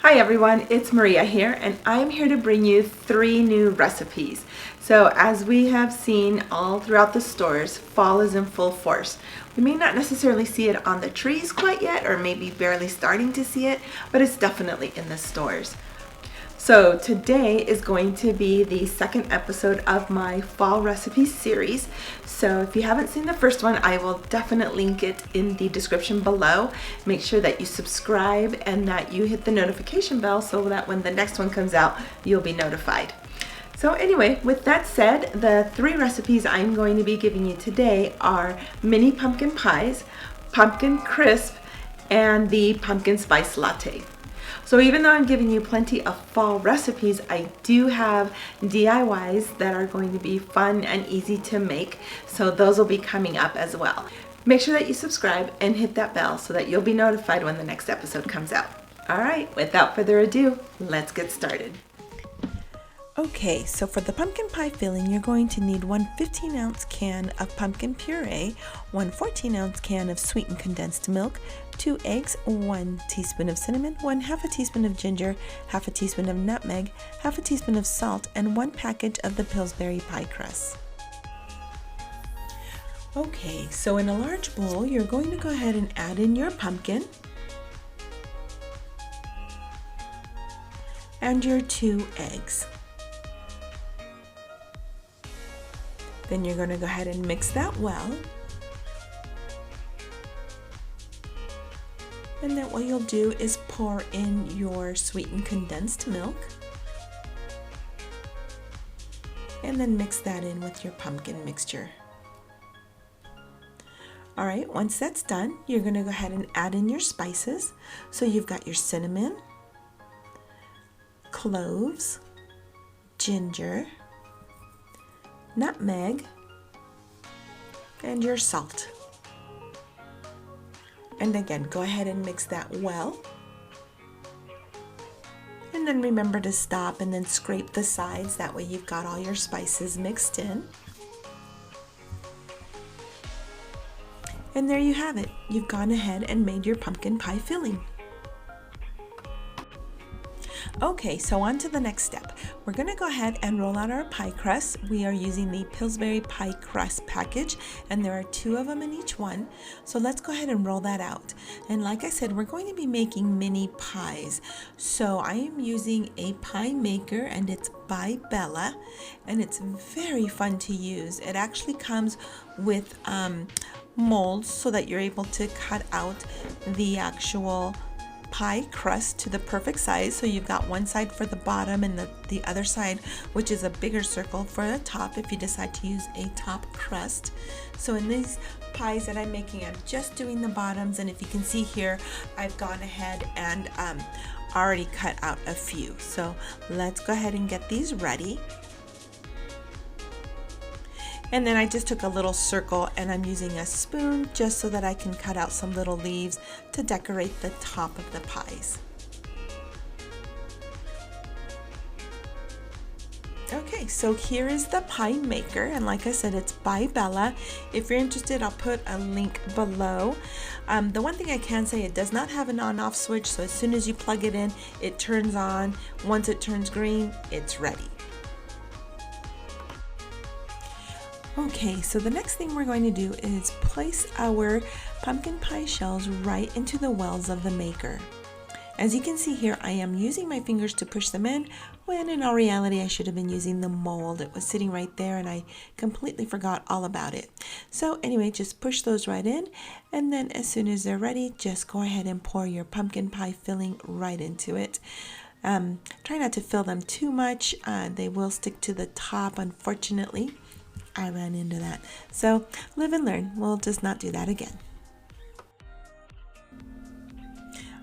Hi everyone, it's Maria here, and I'm here to bring you 3 new recipes. So as we have seen all throughout the stores, fall is in full force. We may not necessarily see it on the trees quite yet, or maybe barely starting to see it, but it's definitely in the stores. So today is going to be the second episode of my fall recipe series. So if you haven't seen the first one, I will definitely link it in the description below. Make sure that you subscribe and that you hit the notification bell so that when the next one comes out, you'll be notified. So anyway, with that said, the 3 recipes I'm going to be giving you today are mini pumpkin pies, pumpkin crisp, and the pumpkin spice latte. So even though I'm giving you plenty of fall recipes, I do have DIYs that are going to be fun and easy to make. So those will be coming up as well. Make sure that you subscribe and hit that bell so that you'll be notified when the next episode comes out. All right, without further ado, let's get started. Okay, so for the pumpkin pie filling, you're going to need 1 15-ounce can of pumpkin puree, 1 14-ounce can of sweetened condensed milk, 2 eggs, 1 teaspoon of cinnamon, 1/2 teaspoon of ginger, 1/2 teaspoon of nutmeg, 1/2 teaspoon of salt, and 1 package of the Pillsbury pie crust. Okay, so in a large bowl, you're going to go ahead and add in your pumpkin and your 2 eggs. Then you're going to go ahead and mix that well. And then what you'll do is pour in your sweetened condensed milk. And then mix that in with your pumpkin mixture. All right, once that's done, you're going to go ahead and add in your spices. So you've got your cinnamon, cloves, ginger, nutmeg, and your salt. And again, go ahead and mix that well. And then remember to stop and then scrape the sides. That way you've got all your spices mixed in. And there you have it. You've gone ahead and made your pumpkin pie filling. Okay, so on to the next step. We're going to go ahead and roll out our pie crust. We are using the Pillsbury pie crust package, and there are 2 of them in each one. So let's go ahead and roll that out. And like I said, we're going to be making mini pies. So I am using a pie maker, and it's by Bella, and it's very fun to use. It actually comes with molds so that you're able to cut out the actual pie crust to the perfect size. So you've got one side for the bottom and the other side, which is a bigger circle, for the top if you decide to use a top crust. So in these pies that I'm making, I'm just doing the bottoms, and if you can see here, I've gone ahead and already cut out a few. So let's go ahead and get these ready. And then I just took a little circle, and I'm using a spoon just so that I can cut out some little leaves to decorate the top of the pies. Okay, so here is the pie maker, and like I said, it's by Bella. If you're interested, I'll put a link below. The one thing I can say, it does not have an on-off switch, so as soon as you plug it in, it turns on. Once it turns green, it's ready. Okay, so the next thing we're going to do is place our pumpkin pie shells right into the wells of the maker. As you can see here, I am using my fingers to push them in, when in all reality I should have been using the mold. It was sitting right there and I completely forgot all about it. So anyway, just push those right in, and then as soon as they're ready, just go ahead and pour your pumpkin pie filling right into it. Try not to fill them too much. They will stick to the top, unfortunately. I ran into that. So live and learn. We'll just not do that again.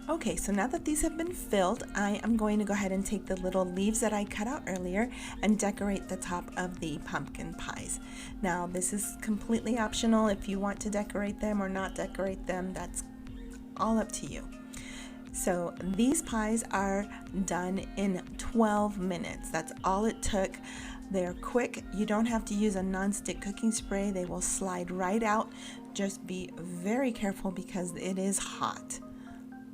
Okay, so now that these have been filled, I am going to go ahead and take the little leaves that I cut out earlier and decorate the top of the pumpkin pies. Now, this is completely optional. If you want to decorate them or not decorate them, that's all up to you. So these pies are done in 12 minutes. That's all it took. They're quick. You don't have to use a non-stick cooking spray. They will slide right out. Just be very careful because it is hot.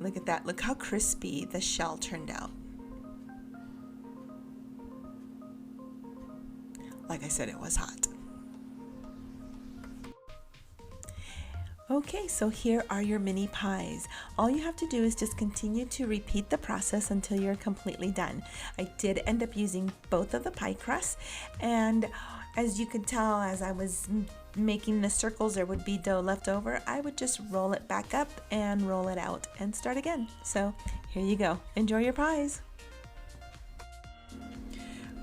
Look at that. Look how crispy the shell turned out. Like I said, it was hot. Okay, so here are your mini pies. All you have to do is just continue to repeat the process until you're completely done. I did end up using both of the pie crusts, and as you could tell, as I was making the circles, there would be dough left over. I would just roll it back up and roll it out and start again. So here you go. Enjoy your pies.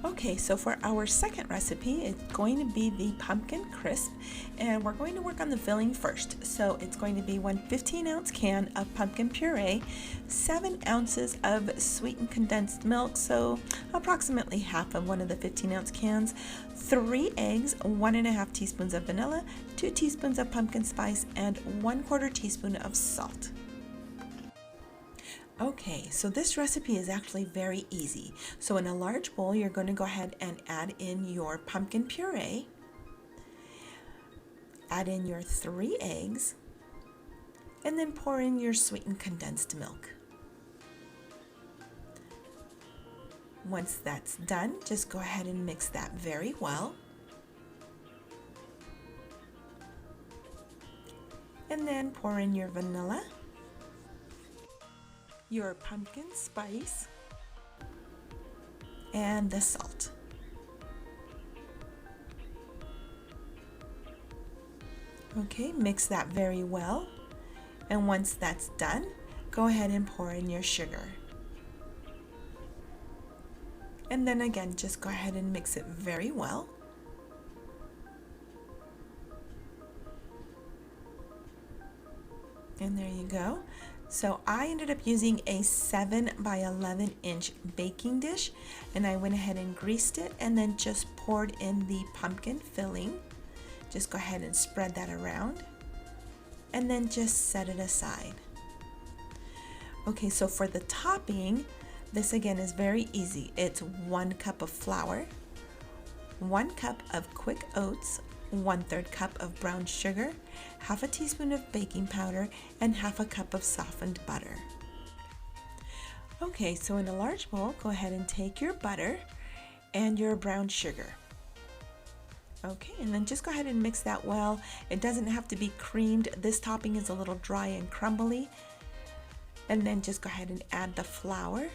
Okay, so for our second recipe, it's going to be the pumpkin crisp, and we're going to work on the filling first. So it's going to be 1 15-ounce can of pumpkin puree, 7 ounces of sweetened condensed milk, so approximately half of one of the 15-ounce cans, 3 eggs, 1.5 teaspoons of vanilla, 2 teaspoons of pumpkin spice, and 1/4 teaspoon of salt. Okay, so this recipe is actually very easy. So in a large bowl, you're going to go ahead and add in your pumpkin puree, add in your 3 eggs, and then pour in your sweetened condensed milk. Once that's done, just go ahead and mix that very well. And then pour in your vanilla, your pumpkin spice, and the salt. Okay, mix that very well, and once that's done, go ahead and pour in your sugar. And then again, just go ahead and mix it very well. And there you go. So I ended up using a 7 by 11 inch baking dish, and I went ahead and greased it and then just poured in the pumpkin filling. Just go ahead and spread that around and then just set it aside. Okay, so for the topping, this again is very easy. It's 1 cup of flour, 1 cup of quick oats, 1/3 cup of brown sugar, 1/2 teaspoon of baking powder, and 1/2 cup of softened butter. Okay, so in a large bowl, go ahead and take your butter and your brown sugar. Okay, and then just go ahead and mix that well. It doesn't have to be creamed. This topping is a little dry and crumbly. And then just go ahead and add the flour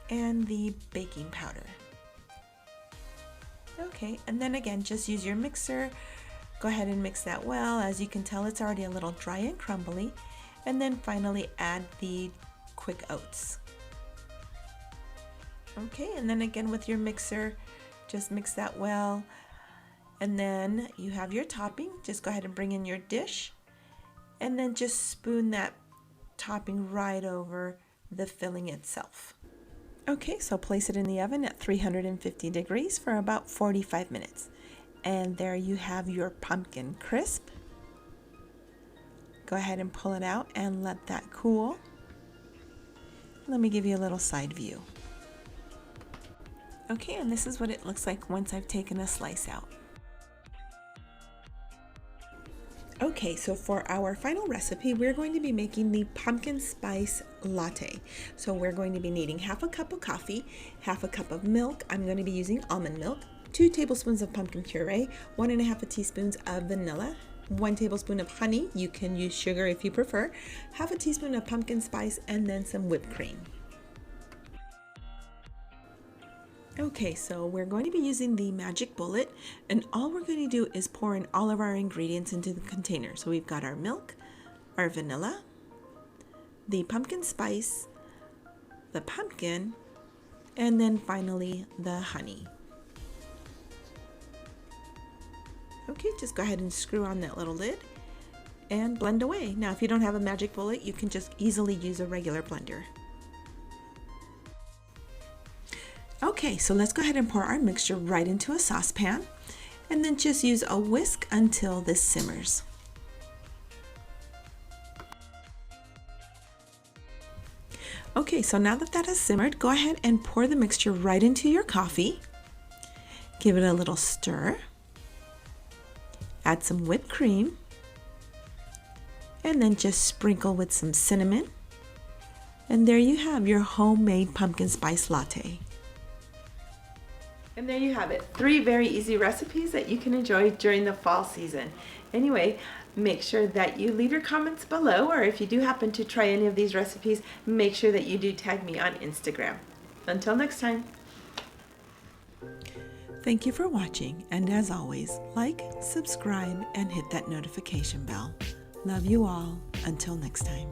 and the baking powder. Okay, and then again, just use your mixer. Go ahead and mix that well. As you can tell, it's already a little dry and crumbly. And then finally add the quick oats. Okay, and then again with your mixer, just mix that well. And then you have your topping. Just go ahead and bring in your dish. And then just spoon that topping right over the filling itself. Okay, so place it in the oven at 350 degrees for about 45 minutes. And there you have your pumpkin crisp. Go ahead and pull it out and let that cool. Let me give you a little side view. Okay, and this is what it looks like once I've taken a slice out. Okay, so for our final recipe, we're going to be making the pumpkin spice latte. So we're going to be needing 1/2 cup of coffee, 1/2 cup of milk. I'm going to be using almond milk, 2 tablespoons of pumpkin puree, 1.5 teaspoons of vanilla, 1 tablespoon of honey. You can use sugar if you prefer, 1/2 teaspoon of pumpkin spice, and then some whipped cream. Okay, so we're going to be using the Magic Bullet, and all we're going to do is pour in all of our ingredients into the container. So we've got our milk, our vanilla, the pumpkin spice, the pumpkin, and then finally the honey. Okay, just go ahead and screw on that little lid and blend away. Now, if you don't have a Magic Bullet, you can just easily use a regular blender. Okay, so let's go ahead and pour our mixture right into a saucepan and then just use a whisk until this simmers. Okay, so now that that has simmered, go ahead and pour the mixture right into your coffee. Give it a little stir. Add some whipped cream. and then just sprinkle with some cinnamon. And there you have your homemade pumpkin spice latte. And there you have it, 3 very easy recipes that you can enjoy during the fall season. Anyway, make sure that you leave your comments below, or if you do happen to try any of these recipes, make sure that you do tag me on Instagram. Until next time. Thank you for watching, and as always, like, subscribe, and hit that notification bell. Love you all. Until next time.